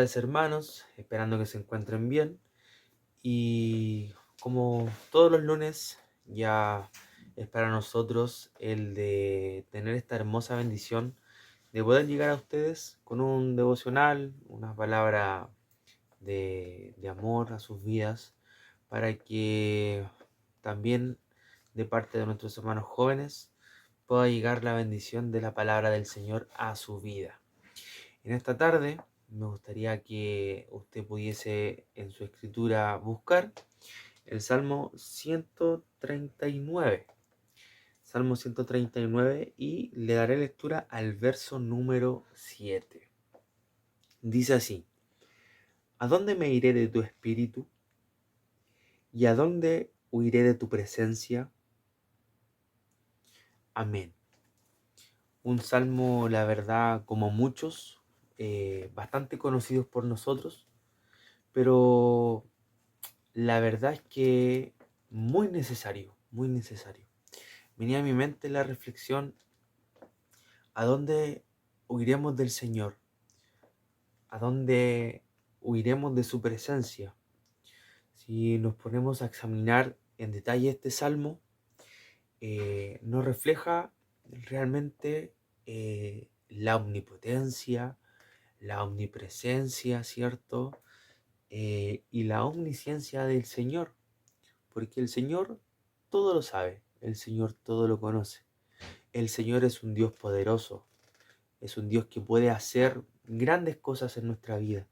tardes, hermanos, esperando que se encuentren bien. Y como todos los lunes, ya es para nosotros el de tener esta hermosa bendición de poder llegar a ustedes con un devocional, una palabra de amor a sus vidas, para que también de parte de nuestros hermanos jóvenes pueda llegar la bendición de la palabra del Señor a su vida. En esta tarde me gustaría que usted pudiese en su escritura buscar el Salmo 139. Salmo 139 y le daré lectura al verso número 7. Dice así: ¿A dónde me iré de tu espíritu? ¿Y a dónde huiré de tu presencia? Amén. Un salmo, la verdad, como muchos, bastante conocidos por nosotros, pero la verdad es que muy necesario, muy necesario. Venía a mi mente la reflexión: ¿a dónde huiremos del Señor? ¿A dónde huiremos de su presencia? Si nos ponemos a examinar en detalle este salmo, nos refleja realmente la omnipotencia, la omnipresencia, ¿cierto? Y la omnisciencia del Señor. Porque el Señor todo lo sabe, el Señor todo lo conoce. El Señor es un Dios poderoso, es un Dios que puede hacer grandes cosas en nuestra vida.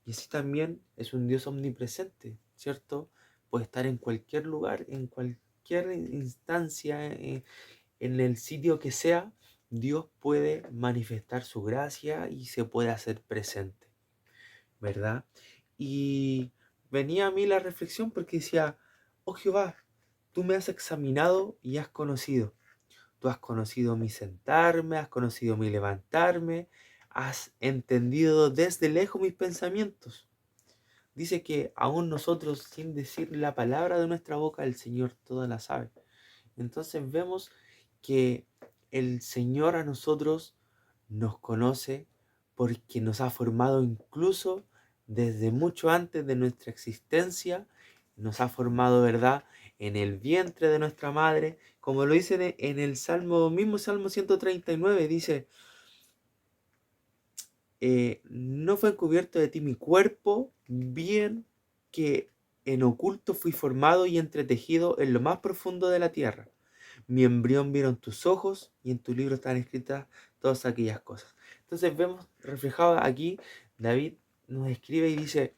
Y así también es un Dios omnipresente, ¿cierto? Puede estar en cualquier lugar, en cualquier instancia, en el sitio que sea. Dios puede manifestar su gracia y se puede hacer presente, ¿verdad? Y venía a mí la reflexión porque decía: oh Jehová, tú me has examinado y has conocido. Tú has conocido mi sentarme, has conocido mi levantarme, has entendido desde lejos mis pensamientos. Dice que aún nosotros, sin decir la palabra de nuestra boca, el Señor toda la sabe. Entonces vemos que el Señor a nosotros nos conoce porque nos ha formado incluso desde mucho antes de nuestra existencia. Nos ha formado, ¿verdad?, en el vientre de nuestra madre, como lo dice en el mismo Salmo 139, dice: no fue encubierto de ti mi cuerpo, bien que en oculto fui formado y entretejido en lo más profundo de la tierra. Mi embrión vieron tus ojos y en tu libro están escritas todas aquellas cosas. Entonces vemos reflejado aquí, David nos escribe y dice: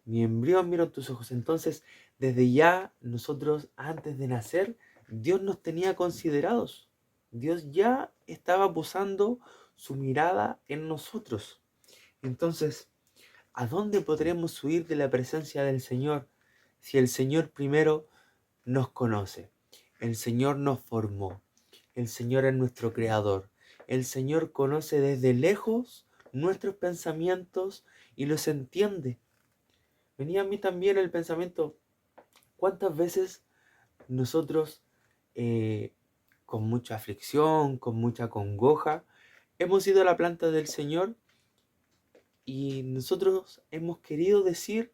mi embrión vieron tus ojos. Entonces, desde ya nosotros, antes de nacer, Dios nos tenía considerados. Dios ya estaba posando su mirada en nosotros. Entonces, ¿a dónde podremos huir de la presencia del Señor si el Señor primero nos conoce? El Señor nos formó. El Señor es nuestro creador. El Señor conoce desde lejos nuestros pensamientos y los entiende. Venía a mí también el pensamiento: ¿cuántas veces nosotros, con mucha aflicción, con mucha congoja, hemos ido a la planta del Señor y nosotros hemos querido decir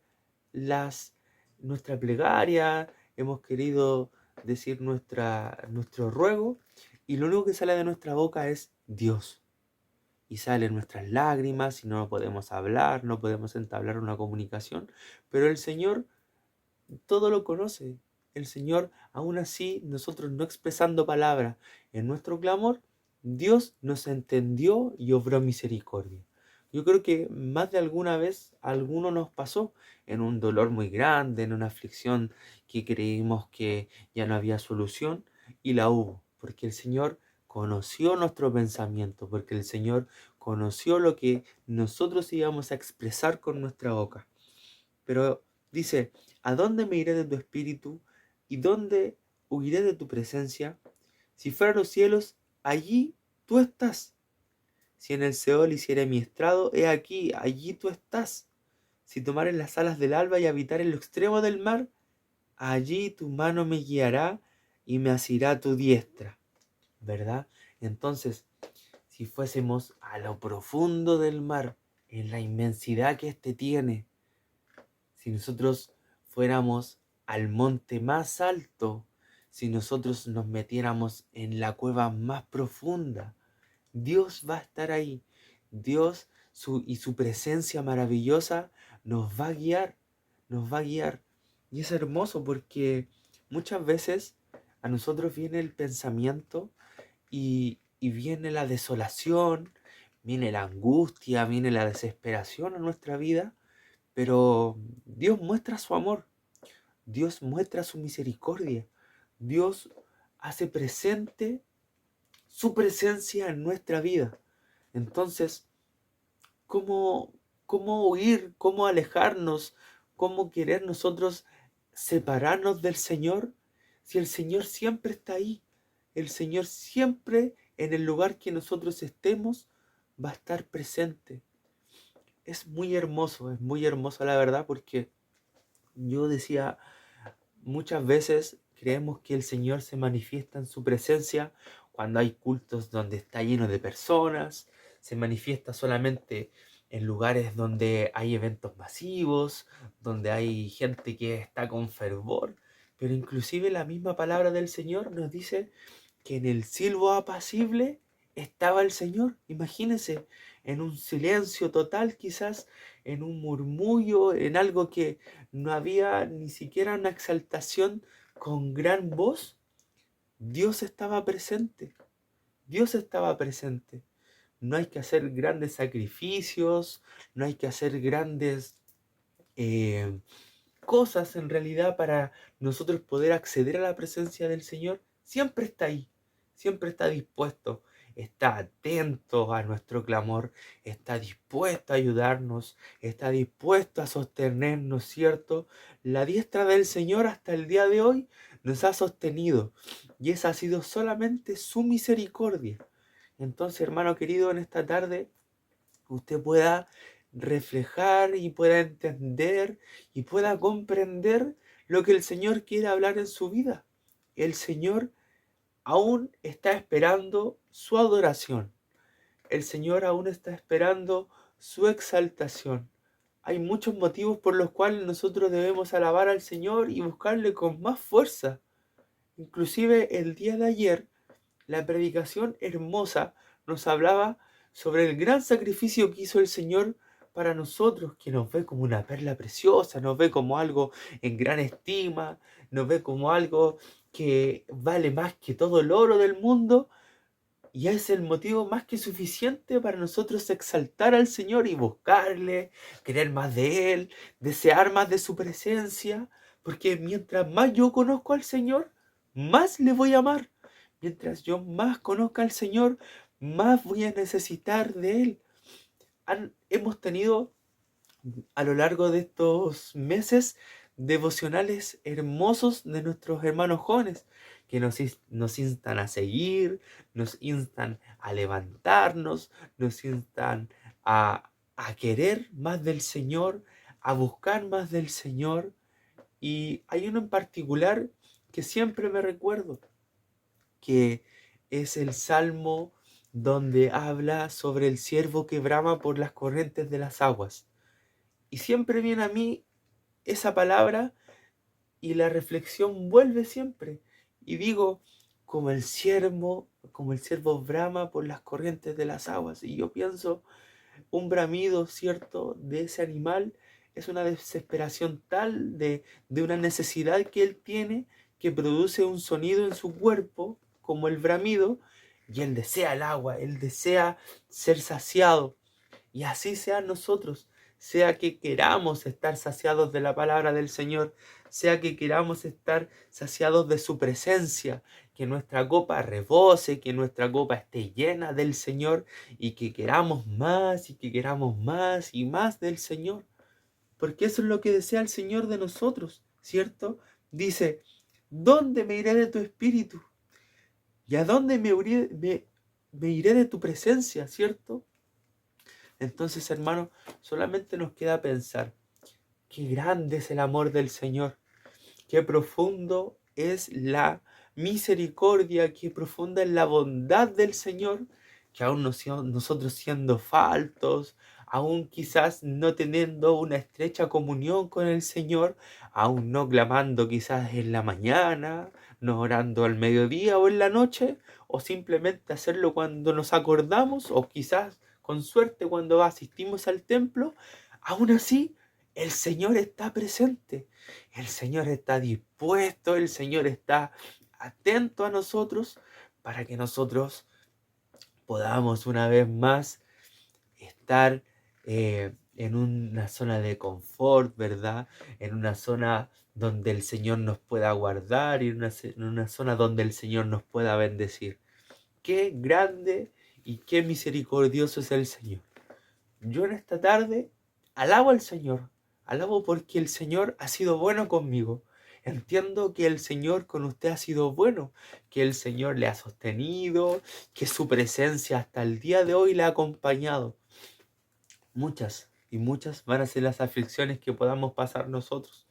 nuestra plegaria, hemos querido decir nuestro ruego, y lo único que sale de nuestra boca es Dios? Y salen nuestras lágrimas y no podemos hablar, no podemos entablar una comunicación, pero el Señor todo lo conoce. El Señor, aún así, nosotros no expresando palabra en nuestro clamor, Dios nos entendió y obró misericordia. Yo creo que más de alguna vez a alguno nos pasó en un dolor muy grande, en una aflicción que creímos que ya no había solución, y la hubo, porque el Señor conoció nuestro pensamiento, porque el Señor conoció lo que nosotros íbamos a expresar con nuestra boca. Pero dice: ¿a dónde me iré de tu espíritu? ¿Y dónde huiré de tu presencia? Si fuera a los cielos, allí tú estás. Si en el Seol hiciere mi estrado, he aquí, allí tú estás. Si tomare las alas del alba y habitar en lo extremo del mar, allí tu mano me guiará y me asirá tu diestra. ¿Verdad? Entonces, si fuésemos a lo profundo del mar, en la inmensidad que éste tiene. Si nosotros fuéramos al monte más alto, si nosotros nos metiéramos en la cueva más profunda, Dios va a estar ahí. Dios y su presencia maravillosa nos va a guiar, nos va a guiar. Y es hermoso porque muchas veces a nosotros viene el pensamiento y viene la desolación, viene la angustia, viene la desesperación a nuestra vida, pero Dios muestra su amor, Dios muestra su misericordia, Dios hace presente su presencia en nuestra vida. Entonces, ¿cómo, cómo huir, cómo alejarnos, cómo querer nosotros separarnos del Señor si el Señor siempre está ahí? El Señor siempre en el lugar que nosotros estemos va a estar presente. Es muy hermoso la verdad, porque yo decía, muchas veces creemos que el Señor se manifiesta en su presencia cuando hay cultos donde está lleno de personas, se manifiesta solamente en lugares donde hay eventos masivos, donde hay gente que está con fervor, pero inclusive la misma palabra del Señor nos dice que en el silbo apacible estaba el Señor. Imagínense, en un silencio total quizás, en un murmullo, en algo que no había ni siquiera una exaltación con gran voz. Dios estaba presente. Dios estaba presente. No hay que hacer grandes sacrificios, no hay que hacer grandes eh, cosas en realidad para nosotros poder acceder a la presencia del Señor. Siempre está ahí, siempre está dispuesto, está atento a nuestro clamor, está dispuesto a ayudarnos, está dispuesto a sostenernos, ¿cierto? La diestra del Señor hasta el día de hoy nos ha sostenido y esa ha sido solamente su misericordia. Entonces, hermano querido, en esta tarde usted pueda reflejar y pueda entender y pueda comprender lo que el Señor quiere hablar en su vida. El Señor aún está esperando su adoración. El Señor aún está esperando su exaltación. Hay muchos motivos por los cuales nosotros debemos alabar al Señor y buscarle con más fuerza. Inclusive el día de ayer, la predicación hermosa nos hablaba sobre el gran sacrificio que hizo el Señor para nosotros, que nos ve como una perla preciosa, nos ve como algo en gran estima, nos ve como algo que vale más que todo el oro del mundo, y es el motivo más que suficiente para nosotros exaltar al Señor y buscarle, querer más de Él, desear más de su presencia, porque mientras más yo conozco al Señor, más le voy a amar. Mientras yo más conozca al Señor, más voy a necesitar de Él. Hemos tenido a lo largo de estos meses devocionales hermosos de nuestros hermanos jóvenes que nos instan a seguir, nos instan a levantarnos, nos instan a querer más del Señor, a buscar más del Señor. Y hay uno en particular que siempre me recuerdo, que es el Salmo donde habla sobre el ciervo que brama por las corrientes de las aguas. Y siempre viene a mí esa palabra y la reflexión vuelve siempre. Y digo, como el ciervo brama por las corrientes de las aguas. Y yo pienso, un bramido, ¿cierto?, de ese animal es una desesperación tal de una necesidad que él tiene, que produce un sonido en su cuerpo, como el bramido, y él desea el agua, él desea ser saciado. Y así sea nosotros, sea que queramos estar saciados de la palabra del Señor, sea que queramos estar saciados de su presencia, que nuestra copa rebose, que nuestra copa esté llena del Señor y que queramos más y que queramos más y más del Señor. Porque eso es lo que desea el Señor de nosotros, ¿cierto? Dice, ¿dónde me iré de tu espíritu? ¿Y a dónde me iré de tu presencia, ¿cierto? Entonces, hermano, solamente nos queda pensar, qué grande es el amor del Señor, qué profundo es la misericordia, qué profunda es la bondad del Señor, que aún nosotros siendo faltos, aún quizás no teniendo una estrecha comunión con el Señor, aún no clamando quizás en la mañana, no orando al mediodía o en la noche, o simplemente hacerlo cuando nos acordamos, o quizás con suerte cuando asistimos al templo, aún así el Señor está presente, el Señor está dispuesto, el Señor está atento a nosotros para que nosotros podamos una vez más estar en una zona de confort, ¿verdad? En una zona donde el Señor nos pueda guardar y en una zona donde el Señor nos pueda bendecir. Qué grande y qué misericordioso es el Señor. Yo en esta tarde alabo al Señor, alabo porque el Señor ha sido bueno conmigo. Entiendo que el Señor con usted ha sido bueno, que el Señor le ha sostenido, que su presencia hasta el día de hoy le ha acompañado. Muchas y muchas van a ser las aflicciones que podamos pasar nosotros,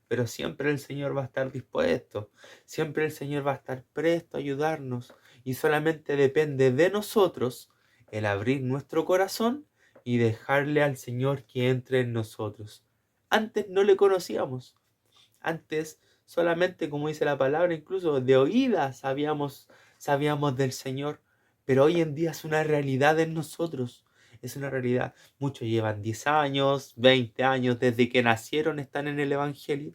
pero siempre el Señor va a estar dispuesto, siempre el Señor va a estar presto a ayudarnos y solamente depende de nosotros el abrir nuestro corazón y dejarle al Señor que entre en nosotros. Antes no le conocíamos, antes solamente, como dice la palabra, incluso de oídas sabíamos del Señor, pero hoy en día es una realidad en nosotros. Es una realidad. Muchos llevan 10 años, 20 años, desde que nacieron están en el Evangelio,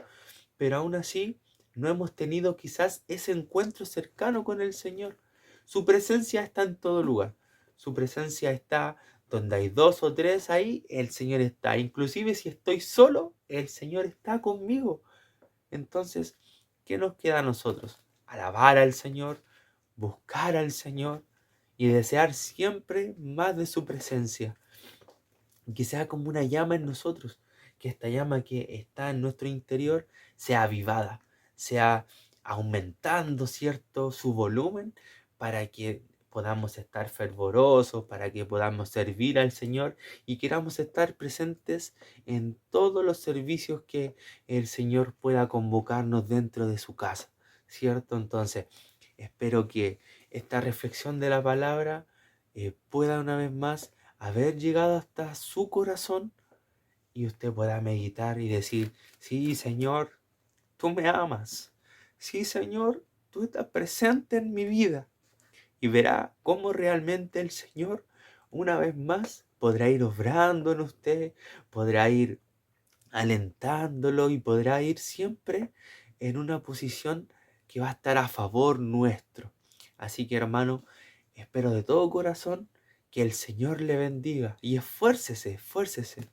pero aún así no hemos tenido quizás ese encuentro cercano con el Señor. Su presencia está en todo lugar. Su presencia está donde hay dos o tres ahí, el Señor está. Inclusive si estoy solo, el Señor está conmigo. Entonces, ¿qué nos queda a nosotros? Alabar al Señor, buscar al Señor y desear siempre más de su presencia. Que sea como una llama en nosotros, que esta llama que está en nuestro interior sea avivada, sea aumentando, ¿cierto?, su volumen para que podamos estar fervorosos, para que podamos servir al Señor y queramos estar presentes en todos los servicios que el Señor pueda convocarnos dentro de su casa, ¿cierto? Entonces, espero que esta reflexión de la palabra pueda una vez más haber llegado hasta su corazón y usted pueda meditar y decir, sí, Señor, tú me amas. Sí, Señor, tú estás presente en mi vida. Y verá cómo realmente el Señor, una vez más, podrá ir obrando en usted, podrá ir alentándolo y podrá ir siempre en una posición que va a estar a favor nuestro. Así que, hermano, espero de todo corazón que el Señor le bendiga y esfuércese, esfuércese.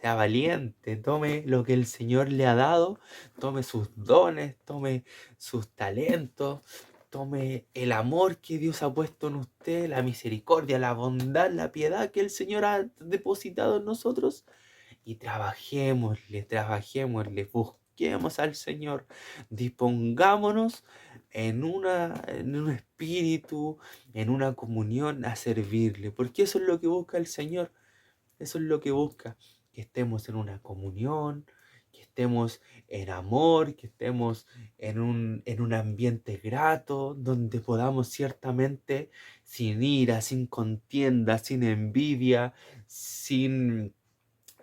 Sea valiente, tome lo que el Señor le ha dado, tome sus dones, tome sus talentos, tome el amor que Dios ha puesto en usted, la misericordia, la bondad, la piedad que el Señor ha depositado en nosotros y trabajémosle, busquemos al Señor, dispongámonos en un espíritu, en una comunión a servirle, porque eso es lo que busca el Señor, eso es lo que busca, que estemos en una comunión, que estemos en amor, que estemos en un ambiente grato, donde podamos ciertamente, sin ira, sin contienda, sin envidia, sin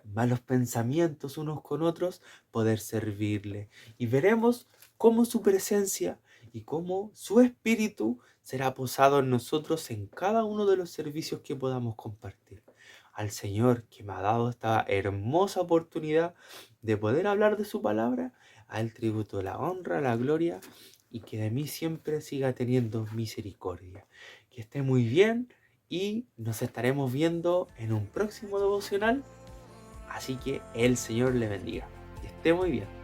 malos pensamientos unos con otros, poder servirle. Y veremos cómo su presencia y cómo su espíritu será posado en nosotros en cada uno de los servicios que podamos compartir. Al Señor que me ha dado esta hermosa oportunidad de poder hablar de su palabra, al tributo la honra, la gloria y que de mí siempre siga teniendo misericordia. Que esté muy bien y nos estaremos viendo en un próximo devocional. Así que el Señor le bendiga. Que esté muy bien.